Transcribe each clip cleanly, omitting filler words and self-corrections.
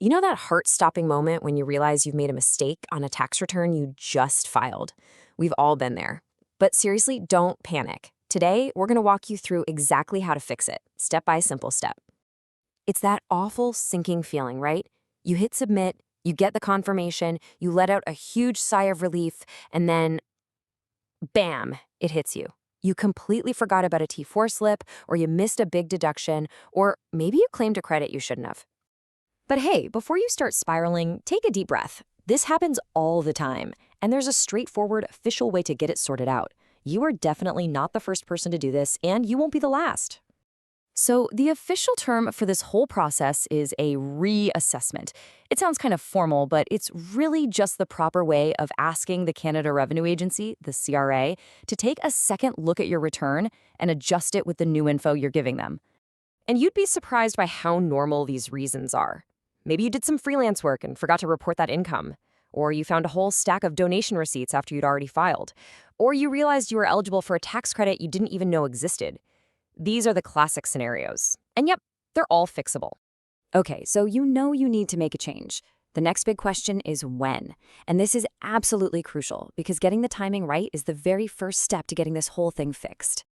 You know that heart-stopping moment when you realize you've made a mistake on a tax return you just filed? We've all been there. But seriously, don't panic. Today, we're going to walk you through exactly how to fix it, step by simple step. It's that awful sinking feeling, right? You hit submit, you get the confirmation, you let out a huge sigh of relief, and then bam, it hits you. You completely forgot about a T4 slip, or you missed a big deduction, or maybe you claimed a credit you shouldn't have. But hey, before you start spiraling, take a deep breath. This happens all the time, and there's a straightforward, official way to get it sorted out. You are definitely not the first person to do this, and you won't be the last. So the official term for this whole process is a reassessment. It sounds kind of formal, but it's really just the proper way of asking the Canada Revenue Agency, the CRA, to take a second look at your return and adjust it with the new info you're giving them. And you'd be surprised by how normal these reasons are. Maybe you did some freelance work and forgot to report that income. Or you found a whole stack of donation receipts after you'd already filed. Or you realized you were eligible for a tax credit you didn't even know existed. These are the classic scenarios. And yep, they're all fixable. Okay, so you know you need to make a change. The next big question is when. And this is absolutely crucial because getting the timing right is the very first step to getting this whole thing fixed.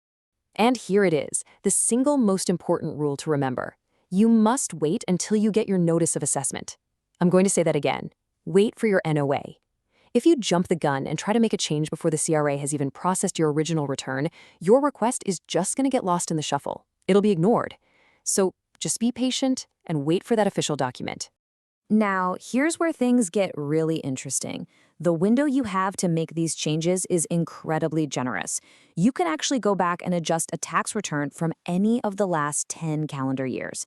And here it is, the single most important rule to remember. You must wait until you get your notice of assessment. I'm going to say that again. Wait for your NOA. If you jump the gun and try to make a change before the CRA has even processed your original return, your request is just going to get lost in the shuffle. It'll be ignored. So just be patient and wait for that official document. Now, here's where things get really interesting. The window you have to make these changes is incredibly generous. You can actually go back and adjust a tax return from any of the last 10 calendar years.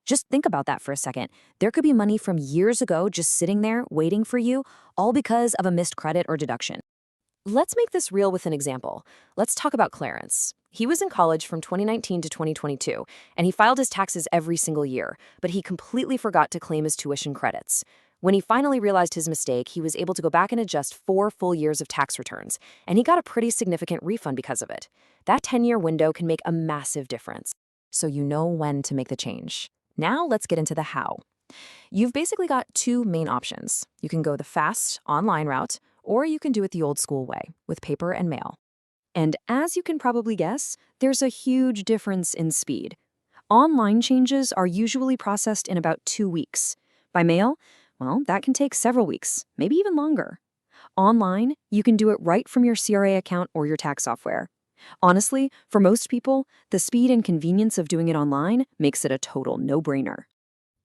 Just think about that for a second. There could be money from years ago just sitting there waiting for you, all because of a missed credit or deduction. Let's make this real with an example. Let's talk about Clarence. He was in college from 2019 to 2022, and he filed his taxes every single year, but he completely forgot to claim his tuition credits. When he finally realized his mistake, he was able to go back and adjust 4 full years of tax returns, and he got a pretty significant refund because of it. That 10-year window can make a massive difference. So you know when to make the change. Now let's get into the how. You've basically got 2 main options. You can go the fast, online route, or you can do it the old school way, with paper and mail. And as you can probably guess, there's a huge difference in speed. Online changes are usually processed in about 2 weeks. By mail, well, that can take several weeks, maybe even longer. Online, you can do it right from your CRA account or your tax software. Honestly, for most people, the speed and convenience of doing it online makes it a total no-brainer.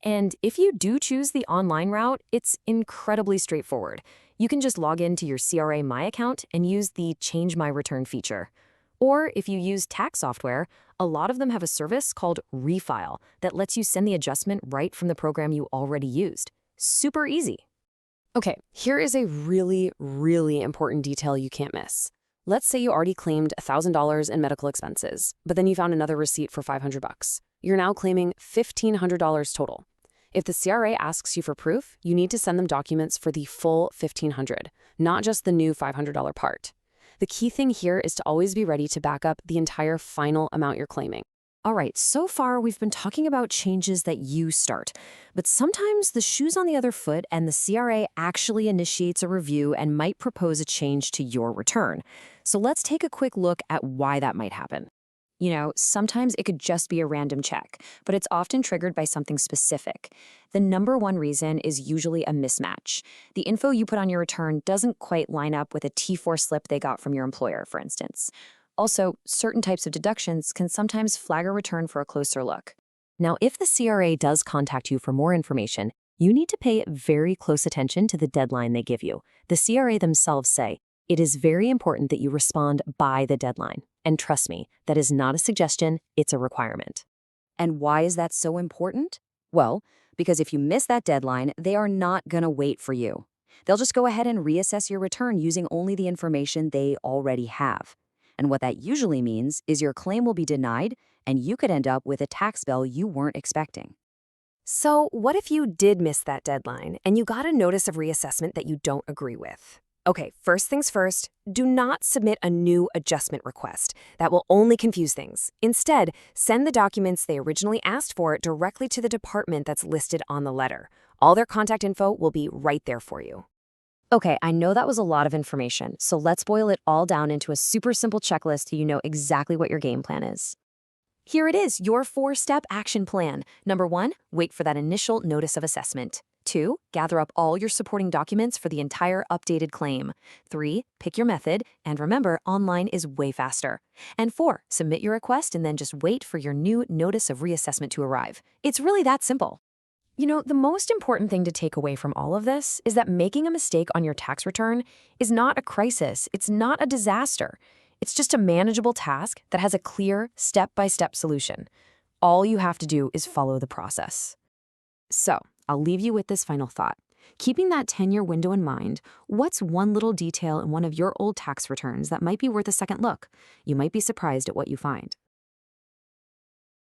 And if you do choose the online route, it's incredibly straightforward. You can just log into your CRA My Account and use the Change My Return feature. Or if you use tax software, a lot of them have a service called Refile that lets you send the adjustment right from the program you already used. Super easy. Okay, here is a really, really important detail you can't miss. Let's say you already claimed $1,000 in medical expenses, but then you found another receipt for $500. You're now claiming $1,500 total. If the CRA asks you for proof, you need to send them documents for the full $1,500, not just the new $500 part. The key thing here is to always be ready to back up the entire final amount you're claiming. All right, so far we've been talking about changes that you start, but sometimes the shoe's on the other foot and the CRA actually initiates a review and might propose a change to your return. So let's take a quick look at why that might happen. You know, sometimes it could just be a random check, but it's often triggered by something specific. The number one reason is usually a mismatch. The info you put on your return doesn't quite line up with a T4 slip they got from your employer, for instance. Also, certain types of deductions can sometimes flag a return for a closer look. Now, if the CRA does contact you for more information, you need to pay very close attention to the deadline they give you. The CRA themselves say, it is very important that you respond by the deadline. And trust me, that is not a suggestion, it's a requirement. And why is that so important? Well, because if you miss that deadline, they are not going to wait for you. They'll just go ahead and reassess your return using only the information they already have. And what that usually means is your claim will be denied, and you could end up with a tax bill you weren't expecting. So what if you did miss that deadline and you got a notice of reassessment that you don't agree with? Okay, first things first, do not submit a new adjustment request. That will only confuse things. Instead, send the documents they originally asked for directly to the department that's listed on the letter. All their contact info will be right there for you. Okay, I know that was a lot of information, so let's boil it all down into a super simple checklist so you know exactly what your game plan is. Here it is, your 4-step action plan. Number 1, wait for that initial notice of assessment. 2, gather up all your supporting documents for the entire updated claim. 3, pick your method, and remember, online is way faster. And 4, submit your request and then just wait for your new notice of reassessment to arrive. It's really that simple. You know, the most important thing to take away from all of this is that making a mistake on your tax return is not a crisis. It's not a disaster. It's just a manageable task that has a clear, step-by-step solution. All you have to do is follow the process. So, I'll leave you with this final thought. Keeping that 10-year window in mind, what's one little detail in one of your old tax returns that might be worth a second look? You might be surprised at what you find.